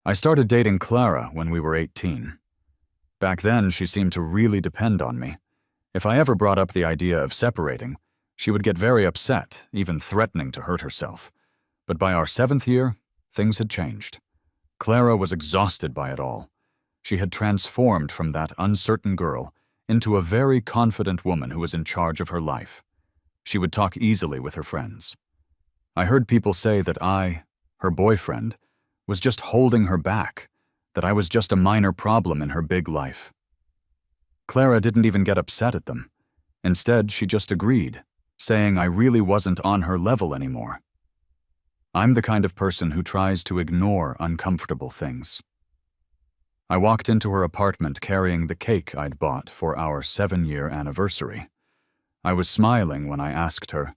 I started dating Clara when we were 18. Back then, she seemed to really depend on me. If I ever brought up the idea of separating, she would get very upset, even threatening to hurt herself. But by our 7th year, things had changed. Clara was exhausted by it all. She had transformed from that uncertain girl into a very confident woman who was in charge of her life. She would talk easily with her friends. I heard people say that I, her boyfriend, was just holding her back, that I was just a minor problem in her big life. Clara didn't even get upset at them. Instead, she just agreed, saying I really wasn't on her level anymore. I'm the kind of person who tries to ignore uncomfortable things. I walked into her apartment carrying the cake I'd bought for our 7-year anniversary. I was smiling when I asked her,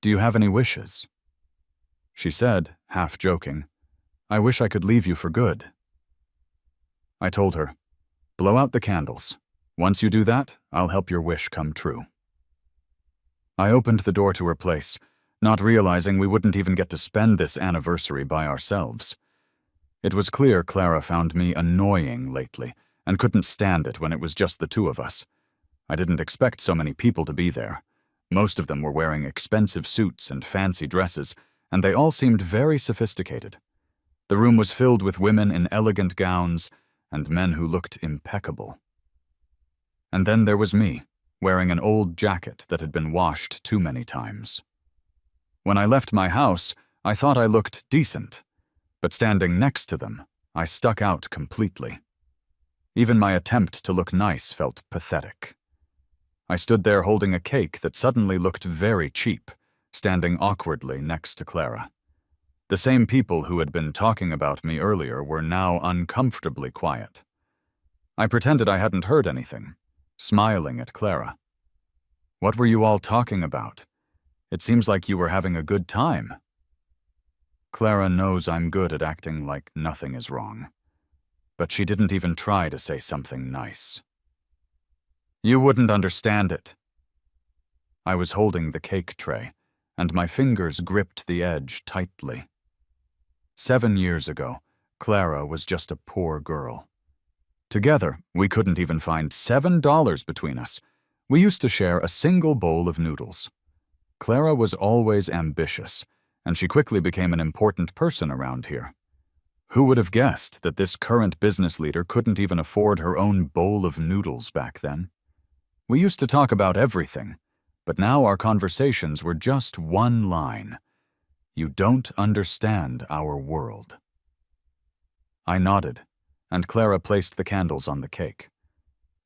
"Do you have any wishes?" She said, half joking, "I wish I could leave you for good." I told her, "Blow out the candles. Once you do that, I'll help your wish come true." I opened the door to her place, not realizing we wouldn't even get to spend this anniversary by ourselves. It was clear Clara found me annoying lately and couldn't stand it when it was just the two of us. I didn't expect so many people to be there. Most of them were wearing expensive suits and fancy dresses, and they all seemed very sophisticated. The room was filled with women in elegant gowns and men who looked impeccable. And then there was me, wearing an old jacket that had been washed too many times. When I left my house, I thought I looked decent, but standing next to them, I stuck out completely. Even my attempt to look nice felt pathetic. I stood there holding a cake that suddenly looked very cheap, standing awkwardly next to Clara. The same people who had been talking about me earlier were now uncomfortably quiet. I pretended I hadn't heard anything, smiling at Clara. "What were you all talking about? It seems like you were having a good time." Clara knows I'm good at acting like nothing is wrong, but she didn't even try to say something nice. "You wouldn't understand it." I was holding the cake tray, and my fingers gripped the edge tightly. 7 years ago, Clara was just a poor girl. Together, we couldn't even find $7 between us. We used to share a single bowl of noodles. Clara was always ambitious, and she quickly became an important person around here. Who would have guessed that this current business leader couldn't even afford her own bowl of noodles back then? We used to talk about everything, but now our conversations were just one line. "You don't understand our world." I nodded, and Clara placed the candles on the cake.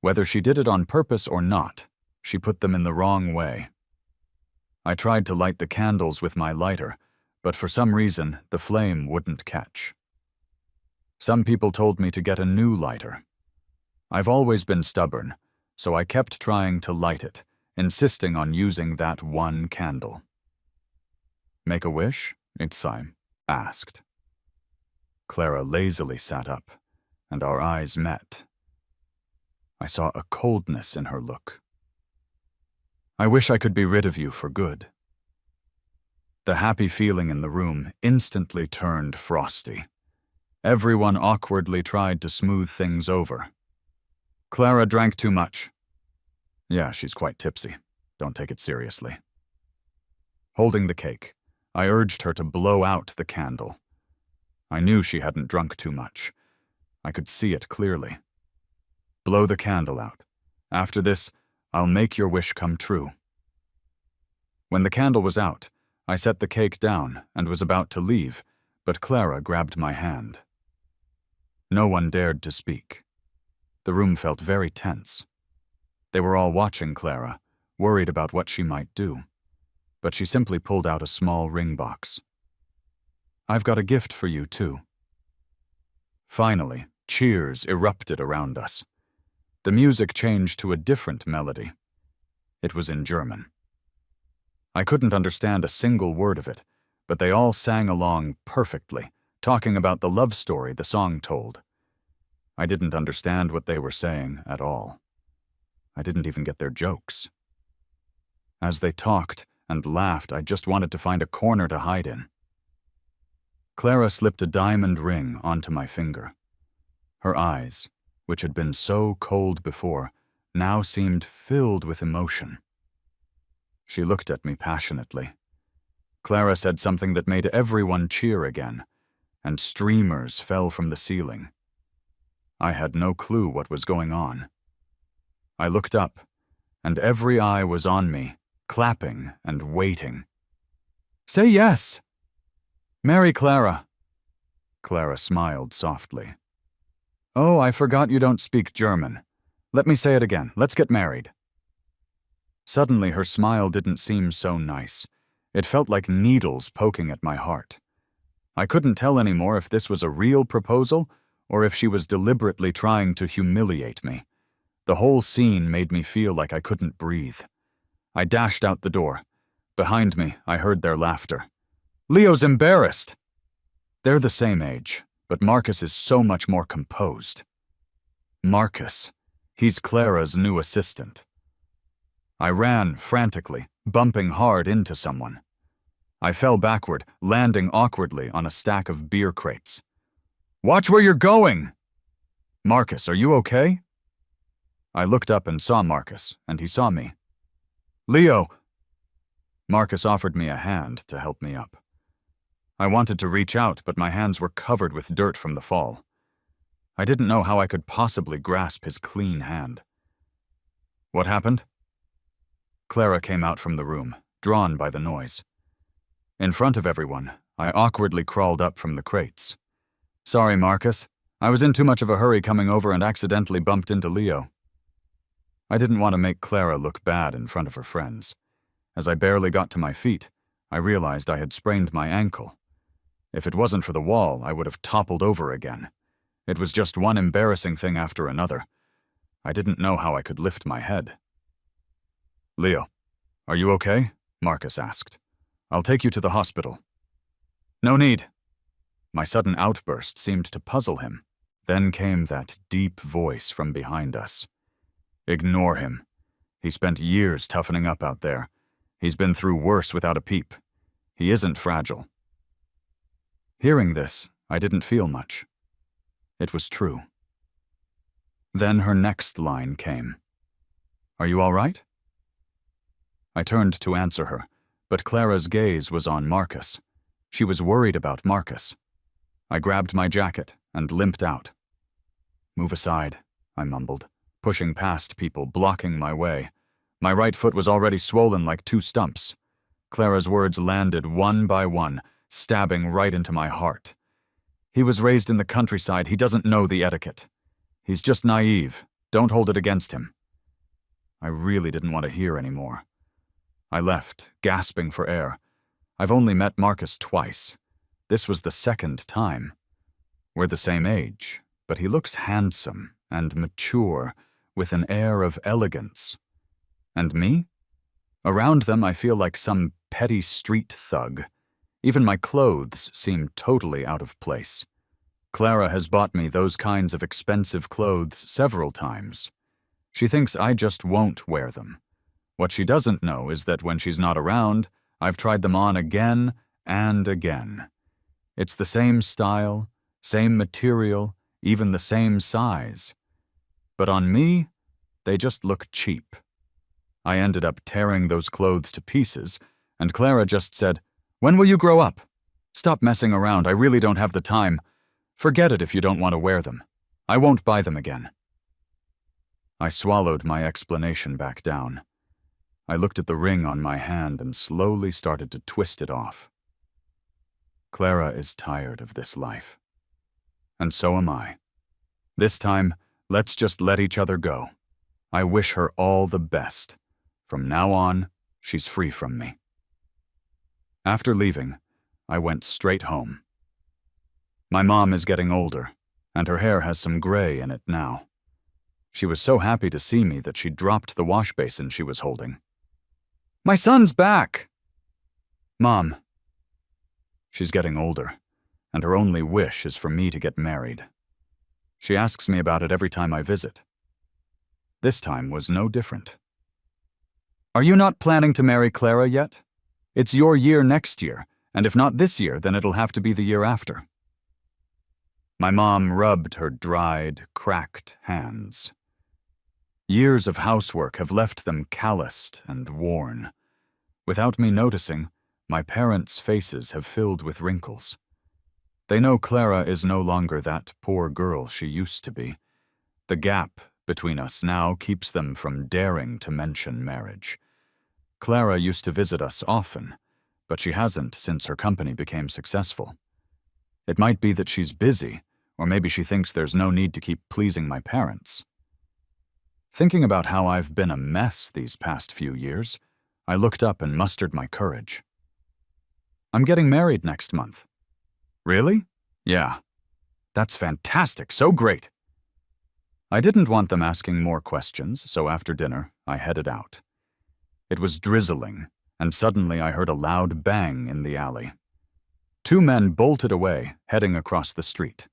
Whether she did it on purpose or not, she put them in the wrong way. I tried to light the candles with my lighter, but for some reason, the flame wouldn't catch. Some people told me to get a new lighter. I've always been stubborn, so I kept trying to light it, insisting on using that one candle. "Make a wish?" I asked. Clara lazily sat up, and our eyes met. I saw a coldness in her look. "I wish I could be rid of you for good." The happy feeling in the room instantly turned frosty. Everyone awkwardly tried to smooth things over. "Clara drank too much." "Yeah, she's quite tipsy. Don't take it seriously." Holding the cake, I urged her to blow out the candle. I knew she hadn't drunk too much. I could see it clearly. "Blow the candle out. After this, I'll make your wish come true." When the candle was out, I set the cake down and was about to leave, but Clara grabbed my hand. No one dared to speak. The room felt very tense. They were all watching Clara, worried about what she might do. But she simply pulled out a small ring box. "I've got a gift for you, too." Finally, cheers erupted around us. The music changed to a different melody. It was in German. I couldn't understand a single word of it, but they all sang along perfectly, talking about the love story the song told. I didn't understand what they were saying at all. I didn't even get their jokes. As they talked and laughed, I just wanted to find a corner to hide in. Clara slipped a diamond ring onto my finger. Her eyes, which had been so cold before, now seemed filled with emotion. She looked at me passionately. Clara said something that made everyone cheer again, and streamers fell from the ceiling. I had no clue what was going on. I looked up, and every eye was on me, clapping and waiting. "Say yes! Marry Clara." Clara smiled softly. "Oh, I forgot you don't speak German. Let me say it again. Let's get married." Suddenly, her smile didn't seem so nice. It felt like needles poking at my heart. I couldn't tell anymore if this was a real proposal or if she was deliberately trying to humiliate me. The whole scene made me feel like I couldn't breathe. I dashed out the door. Behind me, I heard their laughter. "Leo's embarrassed." They're the same age, but Marcus is so much more composed. Marcus. He's Clara's new assistant. I ran frantically, bumping hard into someone. I fell backward, landing awkwardly on a stack of beer crates. "Watch where you're going!" "Marcus, are you okay?" I looked up and saw Marcus, and he saw me. "Leo!" Marcus offered me a hand to help me up. I wanted to reach out, but my hands were covered with dirt from the fall. I didn't know how I could possibly grasp his clean hand. "What happened?" Clara came out from the room, drawn by the noise. In front of everyone, I awkwardly crawled up from the crates. "Sorry, Marcus. I was in too much of a hurry coming over and accidentally bumped into Leo." I didn't want to make Clara look bad in front of her friends. As I barely got to my feet, I realized I had sprained my ankle. If it wasn't for the wall, I would have toppled over again. It was just one embarrassing thing after another. I didn't know how I could lift my head. "Leo, are you okay?" Marcus asked. "I'll take you to the hospital." "No need." My sudden outburst seemed to puzzle him. Then came that deep voice from behind us. "Ignore him. He spent years toughening up out there. He's been through worse without a peep. He isn't fragile." Hearing this, I didn't feel much. It was true. Then her next line came. "Are you all right?" I turned to answer her, but Clara's gaze was on Marcus. She was worried about Marcus. I grabbed my jacket and limped out. "Move aside," I mumbled, pushing past people, blocking my way. My right foot was already swollen like two stumps. Clara's words landed one by one, stabbing right into my heart. "He was raised in the countryside. He doesn't know the etiquette. He's just naive. Don't hold it against him." I really didn't want to hear anymore. I left, gasping for air. I've only met Marcus twice. This was the second time. We're the same age, but he looks handsome and mature, with an air of elegance. And me? Around them I feel like some petty street thug. Even my clothes seem totally out of place. Clara has bought me those kinds of expensive clothes several times. She thinks I just won't wear them. What she doesn't know is that when she's not around, I've tried them on again and again. It's the same style, same material, even the same size. But on me, they just look cheap. I ended up tearing those clothes to pieces, and Clara just said, "When will you grow up? Stop messing around, I really don't have the time. Forget it if you don't want to wear them. I won't buy them again." I swallowed my explanation back down. I looked at the ring on my hand and slowly started to twist it off. Clara is tired of this life. And so am I. This time, let's just let each other go. I wish her all the best. From now on, she's free from me. After leaving, I went straight home. My mom is getting older, and her hair has some gray in it now. She was so happy to see me that she dropped the wash basin she was holding. "My son's back!" "Mom." She's getting older, and her only wish is for me to get married. She asks me about it every time I visit. This time was no different. "Are you not planning to marry Clara yet? It's your year next year, And if not this year, then it'll have to be the year after. My mom rubbed her dried, cracked hands. Years of housework have left them calloused and worn. Without me noticing, my parents' faces have filled with wrinkles. They know Clara is no longer that poor girl she used to be. The gap between us now keeps them from daring to mention marriage. Clara used to visit us often, but she hasn't since her company became successful. It might be that she's busy, or maybe she thinks there's no need to keep pleasing my parents. Thinking about how I've been a mess these past few years, I looked up and mustered my courage. I'm getting married next month. Really? Yeah. That's fantastic, so great. I didn't want them asking more questions, so after dinner, I headed out. It was drizzling, and suddenly I heard a loud bang in the alley. Two men bolted away, heading across the street.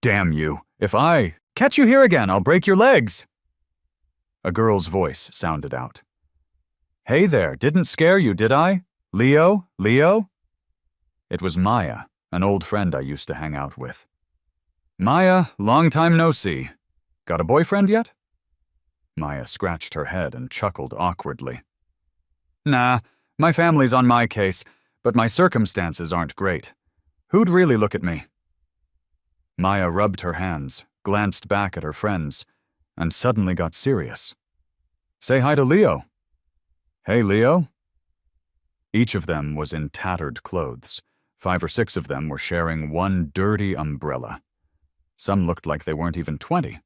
Damn you! If I catch you here again, I'll break your legs! A girl's voice sounded out. Hey there, didn't scare you, did I? Leo? Leo? It was Maya, an old friend I used to hang out with. Maya, long time no see. Got a boyfriend yet? Maya scratched her head and chuckled awkwardly. Nah, my family's on my case, but my circumstances aren't great. Who'd really look at me? Maya rubbed her hands, glanced back at her friends, and suddenly got serious. Say hi to Leo. Hey, Leo. Each of them was in tattered clothes. 5 or 6 of them were sharing one dirty umbrella. Some looked like they weren't even 20.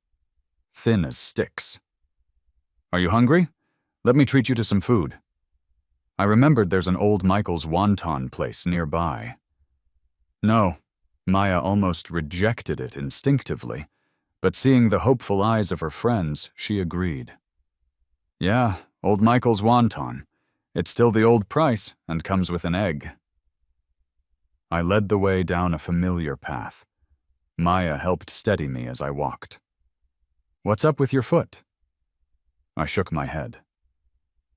Thin as sticks. Are you hungry? Let me treat you to some food. I remembered there's an old Michael's wonton place nearby. No, Maya almost rejected it instinctively, but seeing the hopeful eyes of her friends, she agreed. Yeah, old Michael's wonton. It's still the old price and comes with an egg. I led the way down a familiar path. Maya helped steady me as I walked. What's up with your foot? I shook my head.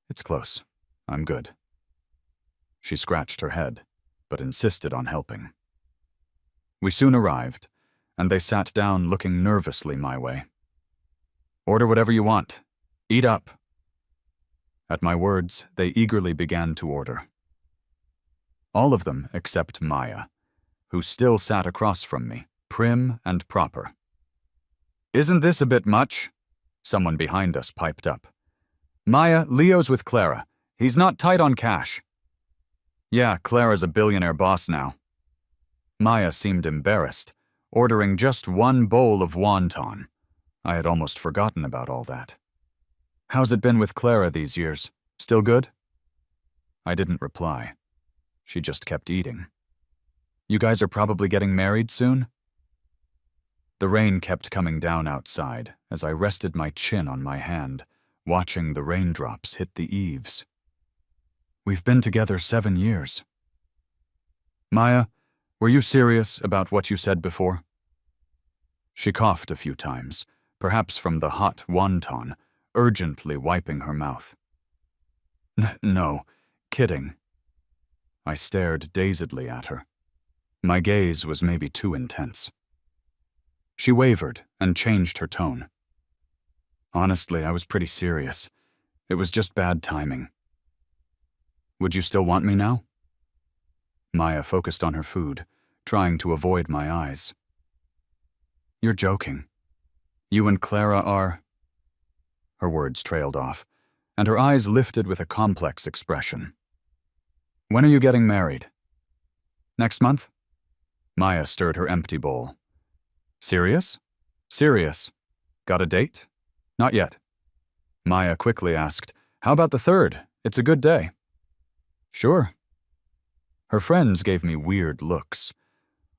It's close. I'm good. She scratched her head, but insisted on helping. We soon arrived, and they sat down looking nervously my way. Order whatever you want. Eat up. At my words, they eagerly began to order. All of them except Maya, who still sat across from me, prim and proper. Isn't this a bit much? Someone behind us piped up. Maya, Leo's with Clara. He's not tight on cash. Yeah, Clara's a billionaire boss now. Maya seemed embarrassed, ordering just one bowl of wonton. I had almost forgotten about all that. How's it been with Clara these years? Still good? I didn't reply. She just kept eating. You guys are probably getting married soon? The rain kept coming down outside as I rested my chin on my hand, watching the raindrops hit the eaves. We've been together 7 years. Maya, were you serious about what you said before? She coughed a few times, perhaps from the hot wonton, urgently wiping her mouth. No, kidding. I stared dazedly at her. My gaze was maybe too intense. She wavered and changed her tone. Honestly, I was pretty serious. It was just bad timing. Would you still want me now? Maya focused on her food, trying to avoid my eyes. You're joking. You and Clara are... Her words trailed off, and her eyes lifted with a complex expression. When are you getting married? Next month? Maya stirred her empty bowl. Serious? Serious. Got a date? Not yet. Maya quickly asked, How about the 3rd? It's a good day. Sure. Her friends gave me weird looks.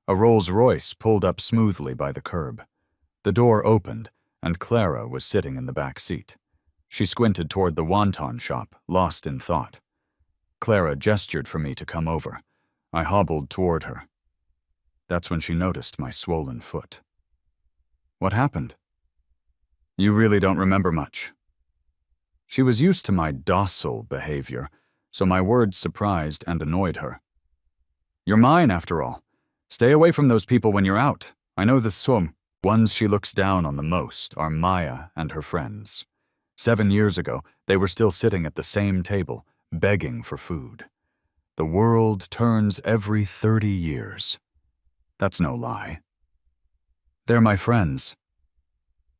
A Rolls-Royce pulled up smoothly by the curb. The door opened, and Clara was sitting in the back seat. She squinted toward the wonton shop, lost in thought. Clara gestured for me to come over. I hobbled toward her. That's when she noticed my swollen foot. What happened? You really don't remember much. She was used to my docile behavior, so my words surprised and annoyed her. You're mine, after all. Stay away from those people when you're out. I know this swum. Ones she looks down on the most are Maya and her friends. 7 years ago, they were still sitting at the same table, begging for food. The world turns every 30 years. That's no lie. They're my friends.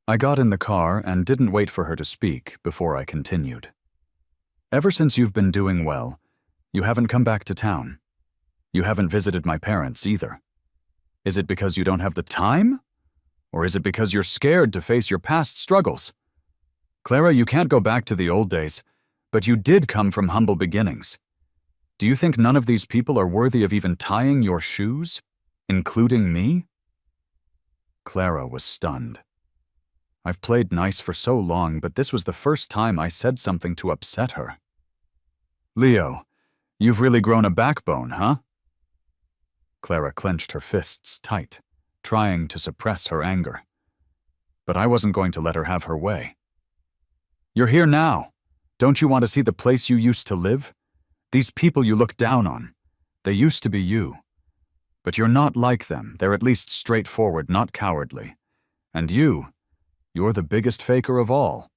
I got in the car and didn't wait for her to speak before I continued. Ever since you've been doing well, you haven't come back to town. You haven't visited my parents either. Is it because you don't have the time? Or is it because you're scared to face your past struggles? Clara, you can't go back to the old days, but you did come from humble beginnings. Do you think none of these people are worthy of even tying your shoes, including me? Clara was stunned. I've played nice for so long, but this was the first time I said something to upset her. Leo, you've really grown a backbone, huh? Clara clenched her fists tight, trying to suppress her anger. But I wasn't going to let her have her way. You're here now. Don't you want to see the place you used to live? These people you look down on. They used to be you. But you're not like them. They're at least straightforward, not cowardly. And you're the biggest faker of all.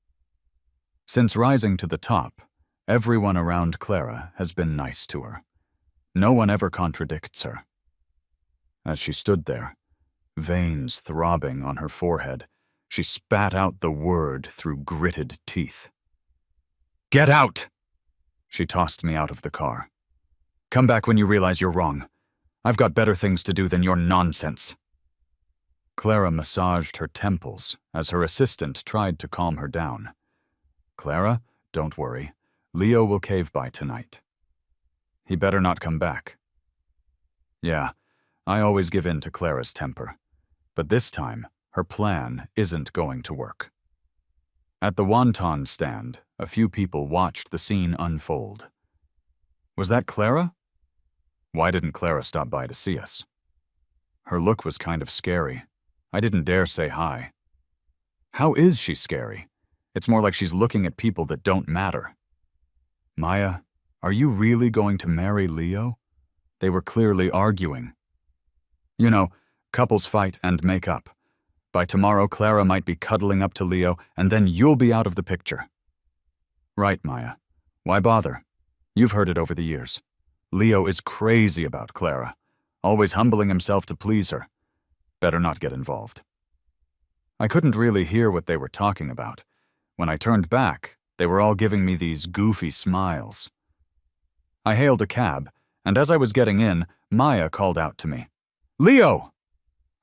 Since rising to the top, everyone around Clara has been nice to her. No one ever contradicts her. As she stood there, veins throbbing on her forehead, she spat out the word through gritted teeth. Get out! She tossed me out of the car. Come back when you realize you're wrong. I've got better things to do than your nonsense. Clara massaged her temples as her assistant tried to calm her down. Clara, don't worry. Leo will cave by tonight. He better not come back. Yeah, I always give in to Clara's temper. But this time, her plan isn't going to work. At the wonton stand, a few people watched the scene unfold. Was that Clara? Why didn't Clara stop by to see us? Her look was kind of scary. I didn't dare say hi. How is she scary? It's more like she's looking at people that don't matter. Maya, are you really going to marry Leo? They were clearly arguing. You know, couples fight and make up. By tomorrow, Clara might be cuddling up to Leo, and then you'll be out of the picture. Right, Maya. Why bother? You've heard it over the years. Leo is crazy about Clara, always humbling himself to please her. Better not get involved. I couldn't really hear what they were talking about. When I turned back, they were all giving me these goofy smiles. I hailed a cab, and as I was getting in, Maya called out to me. Leo!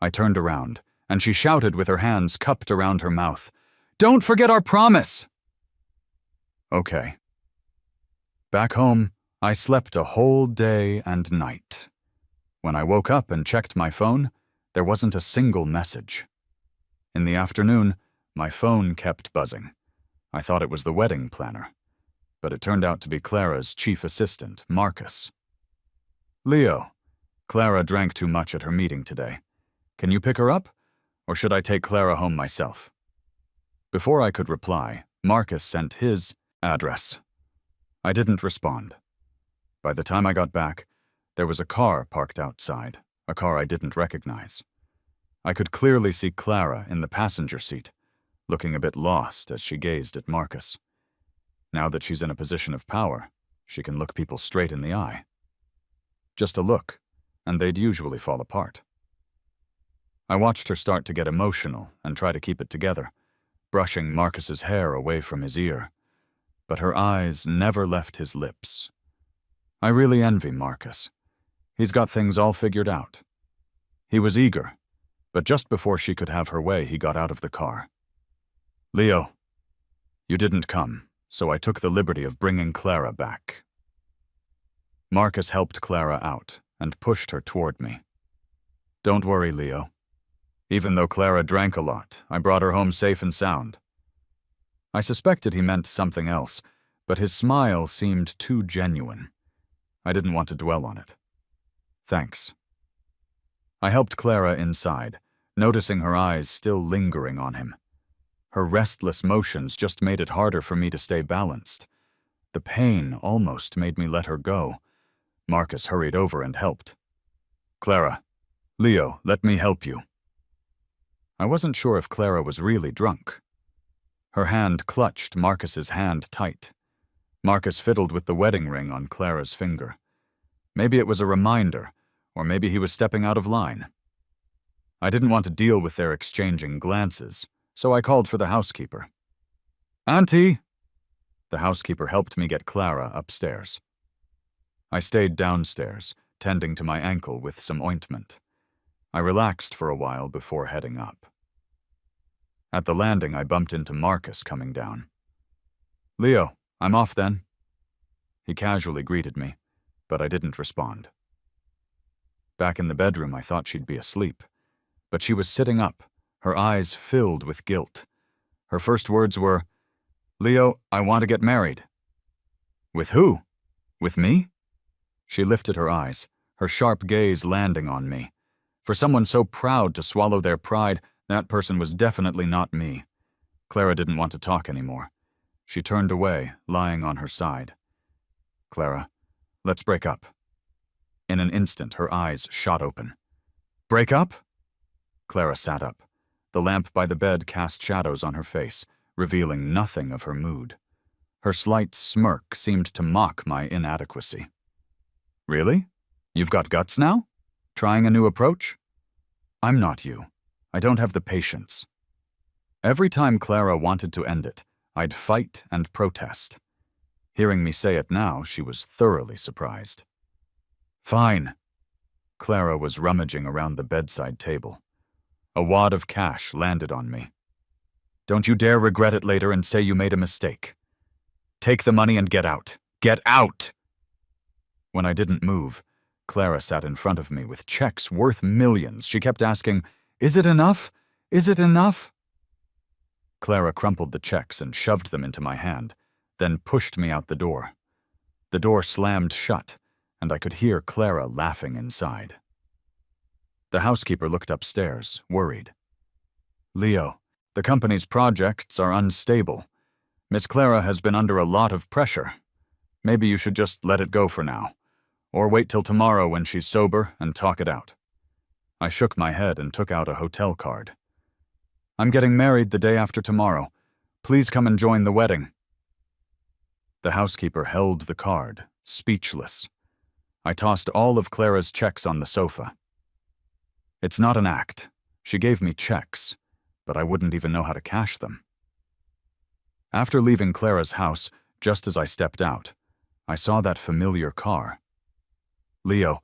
I turned around, and she shouted with her hands cupped around her mouth. Don't forget our promise! Okay. Back home, I slept a whole day and night. When I woke up and checked my phone, there wasn't a single message. In the afternoon, my phone kept buzzing. I thought it was the wedding planner, but it turned out to be Clara's chief assistant, Marcus. Leo, Clara drank too much at her meeting today. Can you pick her up, or should I take Clara home myself? Before I could reply, Marcus sent his address. I didn't respond. By the time I got back, there was a car parked outside, a car I didn't recognize. I could clearly see Clara in the passenger seat, looking a bit lost as she gazed at Marcus. Now that she's in a position of power, she can look people straight in the eye. Just a look, and they'd usually fall apart. I watched her start to get emotional and try to keep it together, brushing Marcus's hair away from his ear. But her eyes never left his lips. I really envy Marcus. He's got things all figured out. He was eager, but just before she could have her way, he got out of the car. Leo, you didn't come, so I took the liberty of bringing Clara back. Marcus helped Clara out and pushed her toward me. Don't worry, Leo. Even though Clara drank a lot, I brought her home safe and sound. I suspected he meant something else, but his smile seemed too genuine. I didn't want to dwell on it. Thanks. I helped Clara inside, noticing her eyes still lingering on him. Her restless motions just made it harder for me to stay balanced. The pain almost made me let her go. Marcus hurried over and helped. Clara, Leo, let me help you. I wasn't sure if Clara was really drunk. Her hand clutched Marcus's hand tight. Marcus fiddled with the wedding ring on Clara's finger. Maybe it was a reminder, or maybe he was stepping out of line. I didn't want to deal with their exchanging glances, so I called for the housekeeper. Auntie! The housekeeper helped me get Clara upstairs. I stayed downstairs, tending to my ankle with some ointment. I relaxed for a while before heading up. At the landing, I bumped into Marcus coming down. Leo, I'm off then. He casually greeted me, but I didn't respond. Back in the bedroom, I thought she'd be asleep, but she was sitting up, her eyes filled with guilt. Her first words were, Leo, I want to get married. With who? With me? She lifted her eyes, her sharp gaze landing on me. For someone so proud to swallow their pride, that person was definitely not me. Clara didn't want to talk anymore. She turned away, lying on her side. Clara, let's break up. In an instant, her eyes shot open. Break up? Clara sat up. The lamp by the bed cast shadows on her face, revealing nothing of her mood. Her slight smirk seemed to mock my inadequacy. Really? You've got guts now? Trying a new approach? I'm not you. I don't have the patience. Every time Clara wanted to end it, I'd fight and protest. Hearing me say it now, she was thoroughly surprised. Fine. Clara was rummaging around the bedside table. A wad of cash landed on me. Don't you dare regret it later and say you made a mistake. Take the money and get out. Get out! When I didn't move, Clara sat in front of me with checks worth millions. She kept asking, Is it enough? Is it enough? Clara crumpled the checks and shoved them into my hand, then pushed me out the door. The door slammed shut, and I could hear Clara laughing inside. The housekeeper looked upstairs, worried. Leo, the company's projects are unstable. Miss Clara has been under a lot of pressure. Maybe you should just let it go for now, or wait till tomorrow when she's sober and talk it out. I shook my head and took out a hotel card. I'm getting married the day after tomorrow. Please come and join the wedding. The housekeeper held the card, speechless. I tossed all of Clara's checks on the sofa. It's not an act. She gave me checks, but I wouldn't even know how to cash them. After leaving Clara's house, just as I stepped out, I saw that familiar car. Leo,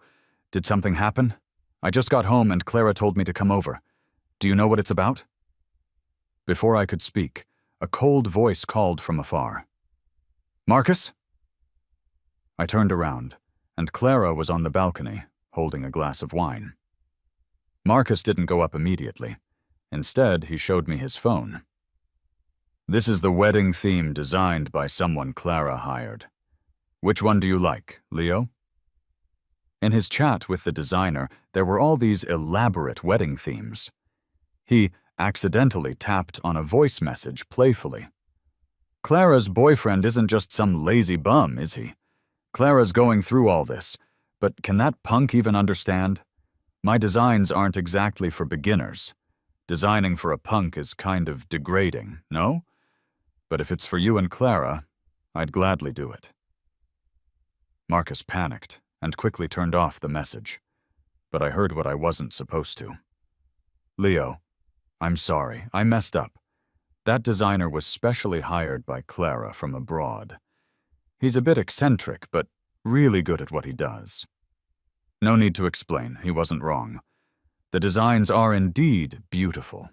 did something happen? I just got home and Clara told me to come over. Do you know what it's about? Before I could speak, a cold voice called from afar. Marcus? I turned around, and Clara was on the balcony, holding a glass of wine. Marcus didn't go up immediately. Instead, he showed me his phone. This is the wedding theme designed by someone Clara hired. Which one do you like, Leo? In his chat with the designer, there were all these elaborate wedding themes. He accidentally tapped on a voice message playfully. Clara's boyfriend isn't just some lazy bum, is he? Clara's going through all this, but can that punk even understand? My designs aren't exactly for beginners. Designing for a punk is kind of degrading, no? But if it's for you and Clara, I'd gladly do it. Marcus panicked and quickly turned off the message, but I heard what I wasn't supposed to. Leo, I'm sorry, I messed up. That designer was specially hired by Clara from abroad. He's a bit eccentric, but really good at what he does. No need to explain, he wasn't wrong. The designs are indeed beautiful.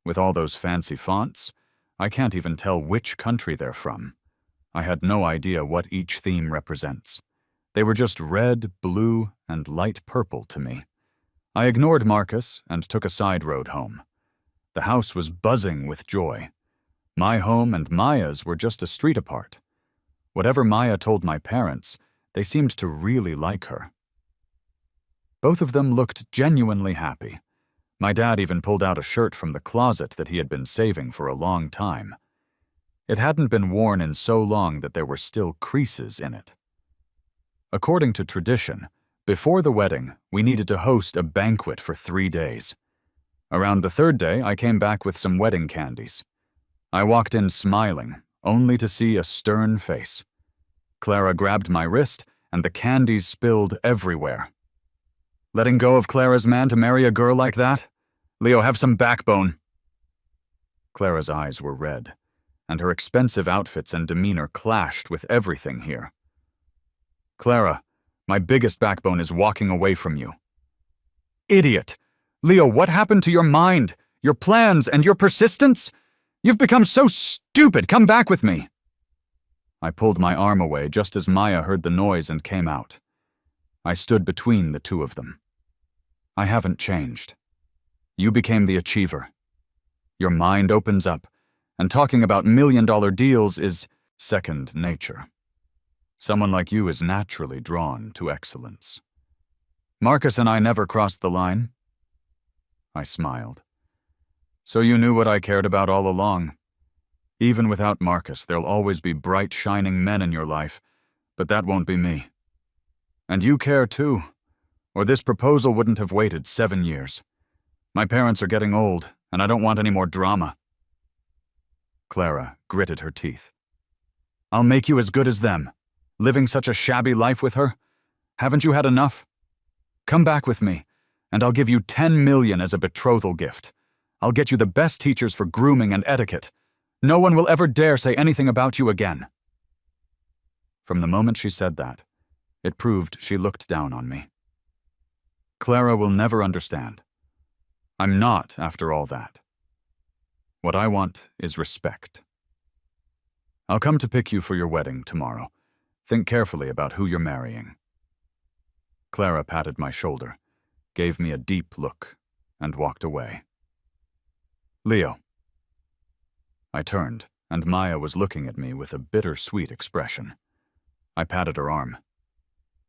With all those fancy fonts, I can't even tell which country they're from. I had no idea what each theme represents. They were just red, blue, and light purple to me. I ignored Marcus and took a side road home. The house was buzzing with joy. My home and Maya's were just a street apart. Whatever Maya told my parents, they seemed to really like her. Both of them looked genuinely happy. My dad even pulled out a shirt from the closet that he had been saving for a long time. It hadn't been worn in so long that there were still creases in it. According to tradition, Before the wedding, we needed to host a banquet for 3 days. Around the third day, I came back with some wedding candies. I walked in smiling, only to see a stern face. Clara grabbed my wrist, and the candies spilled everywhere. Letting go of Clara's man to marry a girl like that? Leo, have some backbone. Clara's eyes were red, and her expensive outfits and demeanor clashed with everything here. Clara, my biggest backbone is walking away from you. Idiot! Leo, what happened to your mind, your plans, and your persistence? You've become so stupid. Come back with me. I pulled my arm away just as Maya heard the noise and came out. I stood between the two of them. I haven't changed. You became the achiever. Your mind opens up, and talking about million-dollar deals is second nature. Someone like you is naturally drawn to excellence. Marcus and I never crossed the line. I smiled. So you knew what I cared about all along. Even without Marcus, there'll always be bright, shining men in your life, but that won't be me. And you care too, or this proposal wouldn't have waited 7 years. My parents are getting old, and I don't want any more drama. Clara gritted her teeth. I'll make you as good as them. Living such a shabby life with her? Haven't you had enough? Come back with me, and I'll give you 10 million as a betrothal gift. I'll get you the best teachers for grooming and etiquette. No one will ever dare say anything about you again. From the moment she said that, it proved she looked down on me. Clara will never understand. I'm not, after all that. What I want is respect. I'll come to pick you for your wedding tomorrow. Think carefully about who you're marrying. Clara patted my shoulder, gave me a deep look, and walked away. Leo. I turned, and Maya was looking at me with a bittersweet expression. I patted her arm.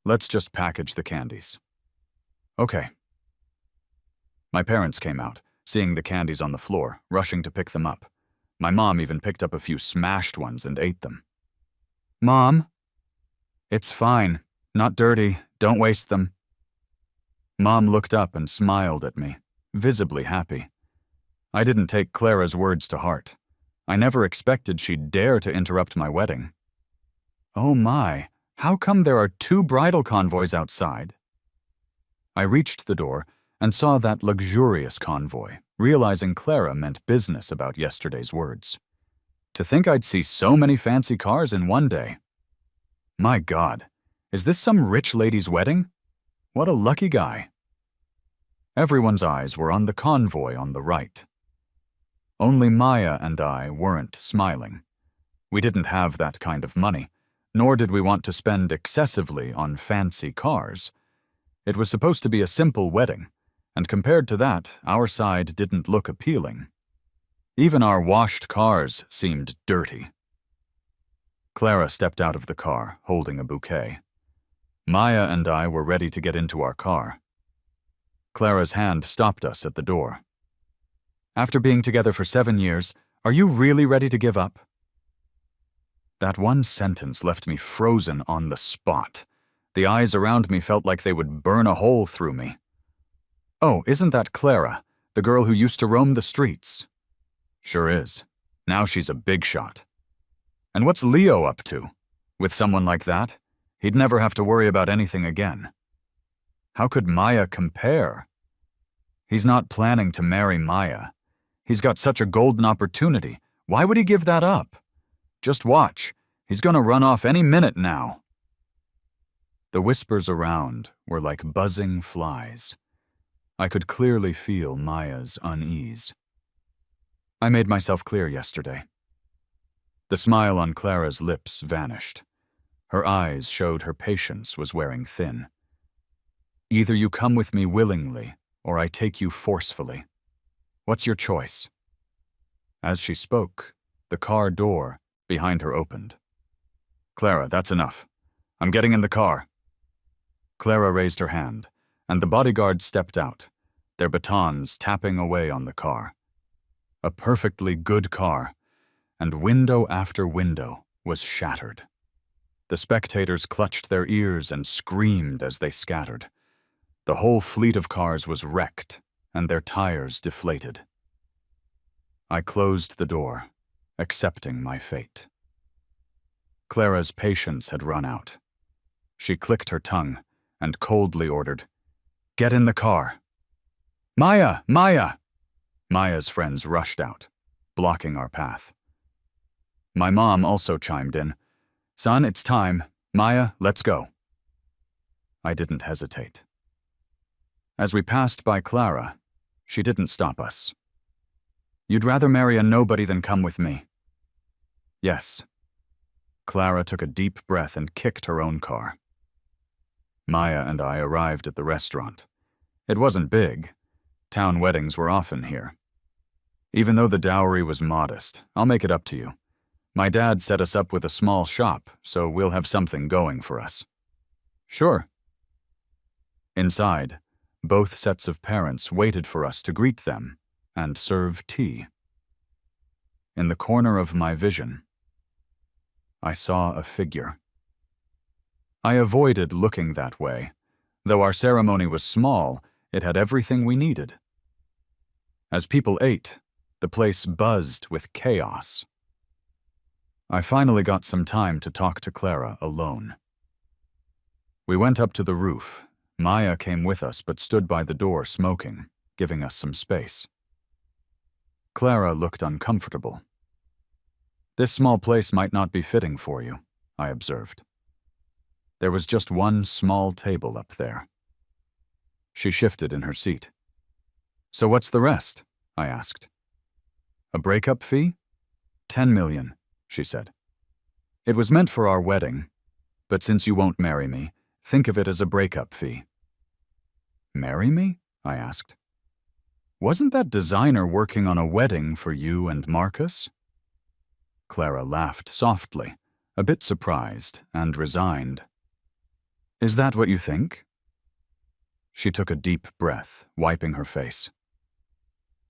Let's just package the candies. Okay. My parents came out, seeing the candies on the floor, rushing to pick them up. My mom even picked up a few smashed ones and ate them. Mom? It's fine. Not dirty. Don't waste them. Mom looked up and smiled at me, visibly happy. I didn't take Clara's words to heart. I never expected she'd dare to interrupt my wedding. Oh my, how come there are 2 bridal convoys outside? I reached the door and saw that luxurious convoy, realizing Clara meant business about yesterday's words. To think I'd see so many fancy cars in one day. My God, is this some rich lady's wedding? What a lucky guy. Everyone's eyes were on the convoy on the right. Only Maya and I weren't smiling. We didn't have that kind of money, nor did we want to spend excessively on fancy cars. It was supposed to be a simple wedding, and compared to that, our side didn't look appealing. Even our washed cars seemed dirty. Clara stepped out of the car, holding a bouquet. Maya and I were ready to get into our car. Clara's hand stopped us at the door. After being together for 7 years, are you really ready to give up? That one sentence left me frozen on the spot. The eyes around me felt like they would burn a hole through me. Oh, isn't that Clara, the girl who used to roam the streets? Sure is. Now she's a big shot. And what's Leo up to? With someone like that, he'd never have to worry about anything again. How could Maya compare? He's not planning to marry Maya. He's got such a golden opportunity. Why would he give that up? Just watch. He's gonna run off any minute now. The whispers around were like buzzing flies. I could clearly feel Maya's unease. I made myself clear yesterday. The smile on Clara's lips vanished. Her eyes showed her patience was wearing thin. Either you come with me willingly, or I take you forcefully. What's your choice? As she spoke, the car door behind her opened. Clara, that's enough. I'm getting in the car. Clara raised her hand, and the bodyguards stepped out, their batons tapping away on the car. A perfectly good car, and window after window was shattered. The spectators clutched their ears and screamed as they scattered. The whole fleet of cars was wrecked, and their tires deflated. I closed the door, accepting my fate. Clara's patience had run out. She clicked her tongue and coldly ordered, "Get in the car." "Maya! Maya!" Maya's friends rushed out, blocking our path. My mom also chimed in, "Son, it's time. Maya, let's go." I didn't hesitate. As we passed by Clara, she didn't stop us. "You'd rather marry a nobody than come with me?" "Yes." Clara took a deep breath and kicked her own car. Maya and I arrived at the restaurant. It wasn't big. Town weddings were often here. "Even though the dowry was modest, I'll make it up to you. My dad set us up with a small shop, so we'll have something going for us." "Sure." Inside, both sets of parents waited for us to greet them and serve tea. In the corner of my vision, I saw a figure. I avoided looking that way. Though our ceremony was small, it had everything we needed. As people ate, the place buzzed with chaos. I finally got some time to talk to Clara alone. We went up to the roof. Maya came with us but stood by the door smoking, giving us some space. Clara looked uncomfortable. "This small place might not be fitting for you," I observed. There was just one small table up there. She shifted in her seat. "So what's the rest?" I asked. "A breakup fee? 10 million, she said. "It was meant for our wedding, but since you won't marry me, think of it as a breakup fee." "Marry me?" I asked. "Wasn't that designer working on a wedding for you and Marcus?" Clara laughed softly, a bit surprised and resigned. "Is that what you think?" She took a deep breath, wiping her face.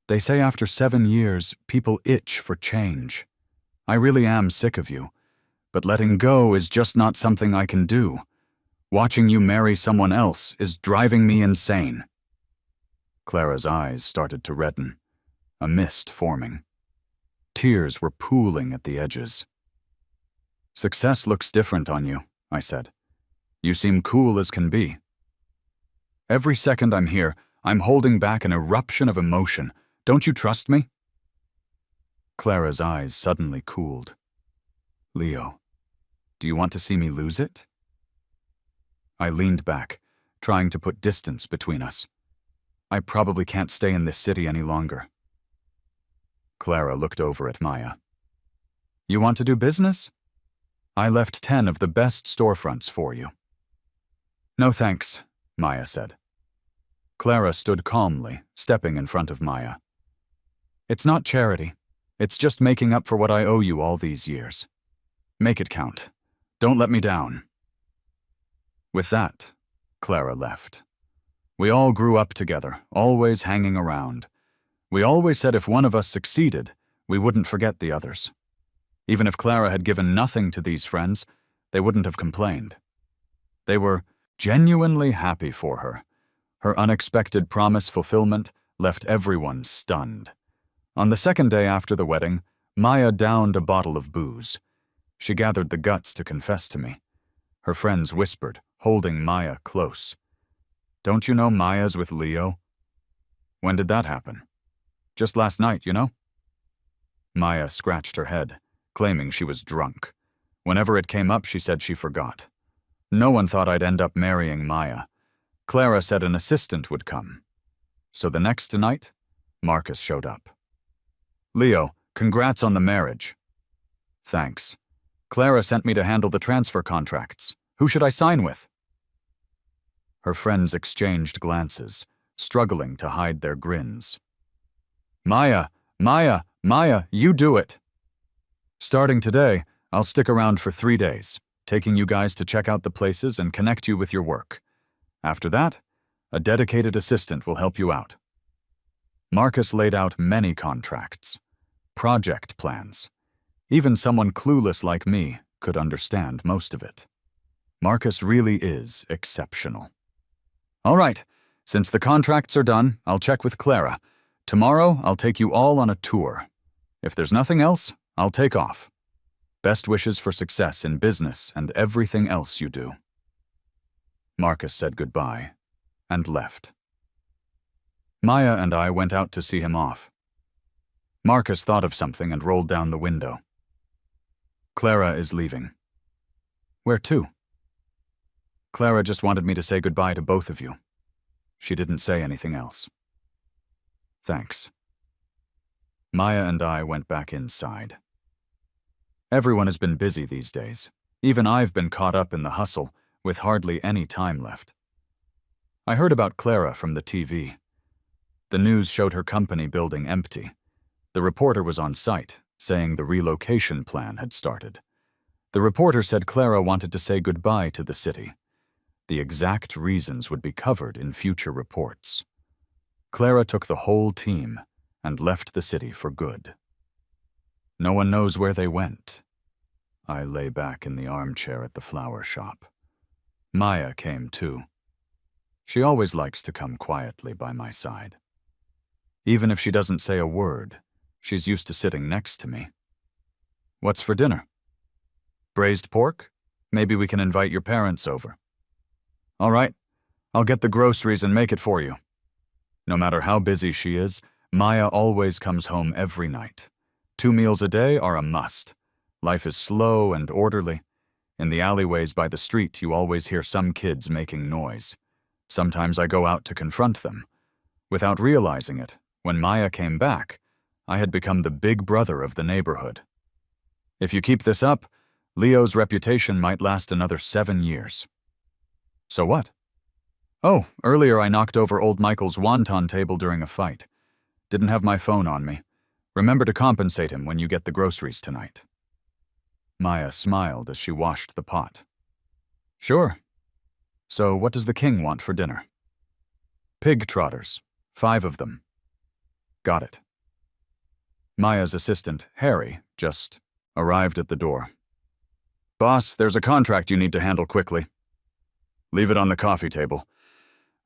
"They say after 7 years, people itch for change. I really am sick of you, but letting go is just not something I can do. Watching you marry someone else is driving me insane." Clara's eyes started to redden, a mist forming. Tears were pooling at the edges. "Success looks different on you," I said. "You seem cool as can be." "Every second I'm here, I'm holding back an eruption of emotion. Don't you trust me?" Clara's eyes suddenly cooled. "Leo, do you want to see me lose it?" I leaned back, trying to put distance between us. "I probably can't stay in this city any longer." Clara looked over at Maya. "You want to do business? I left 10 of the best storefronts for you." "No thanks," Maya said. Clara stood calmly, stepping in front of Maya. "It's not charity. It's just making up for what I owe you all these years. Make it count. Don't let me down." With that, Clara left. We all grew up together, always hanging around. We always said if one of us succeeded, we wouldn't forget the others. Even if Clara had given nothing to these friends, they wouldn't have complained. They were genuinely happy for her. Her unexpected promise fulfillment left everyone stunned. On the second day after the wedding, Maya downed a bottle of booze. She gathered the guts to confess to me. Her friends whispered, holding Maya close. "Don't you know Maya's with Leo?" "When did that happen?" "Just last night, you know?" Maya scratched her head, claiming she was drunk. Whenever it came up, she said she forgot. No one thought I'd end up marrying Maya. Clara said an assistant would come. So the next night, Marcus showed up. "Leo, congrats on the marriage." "Thanks. Clara sent me to handle the transfer contracts. Who should I sign with?" Her friends exchanged glances, struggling to hide their grins. "Maya, Maya, Maya, you do it." "Starting today, I'll stick around for 3 days, taking you guys to check out the places and connect you with your work. After that, a dedicated assistant will help you out." Marcus laid out many contracts, project plans. Even someone clueless like me could understand most of it. Marcus really is exceptional. All right, since the contracts are done, I'll check with Clara. Tomorrow, I'll take you all on a tour. If there's nothing else, I'll take off. Best wishes for success in business and everything else you do. Marcus said goodbye and left. Maya and I went out to see him off. Marcus thought of something and rolled down the window. Clara is leaving. Where to? Clara just wanted me to say goodbye to both of you. She didn't say anything else. Thanks. Maya and I went back inside. Everyone has been busy these days. Even I've been caught up in the hustle, with hardly any time left. I heard about Clara from the TV. The news showed her company building empty. The reporter was on site, saying the relocation plan had started. The reporter said Clara wanted to say goodbye to the city. The exact reasons would be covered in future reports. Clara took the whole team and left the city for good. No one knows where they went. I lay back in the armchair at the flower shop. Maya came too. She always likes to come quietly by my side. Even if she doesn't say a word, she's used to sitting next to me. What's for dinner? Braised pork? Maybe we can invite your parents over. All right, I'll get the groceries and make it for you. No matter how busy she is, Maya always comes home every night. 2 meals a day are a must. Life is slow and orderly. In the alleyways by the street, you always hear some kids making noise. Sometimes I go out to confront them. Without realizing it, when Maya came back, I had become the big brother of the neighborhood. If you keep this up, Leo's reputation might last another 7 years. So what? Oh, earlier I knocked over old Michael's wonton table during a fight. Didn't have my phone on me. Remember to compensate him when you get the groceries tonight. Maya smiled as she washed the pot. Sure. So what does the king want for dinner? Pig trotters, 5 of them. Got it. Maya's assistant, Harry, just arrived at the door. Boss, there's a contract you need to handle quickly. Leave it on the coffee table.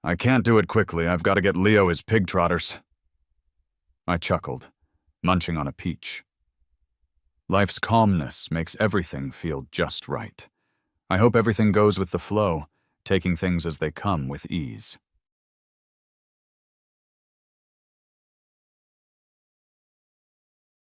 I can't do it quickly. I've got to get Leo his pig trotters. I chuckled, munching on a peach. Life's calmness makes everything feel just right. I hope everything goes with the flow, taking things as they come with ease.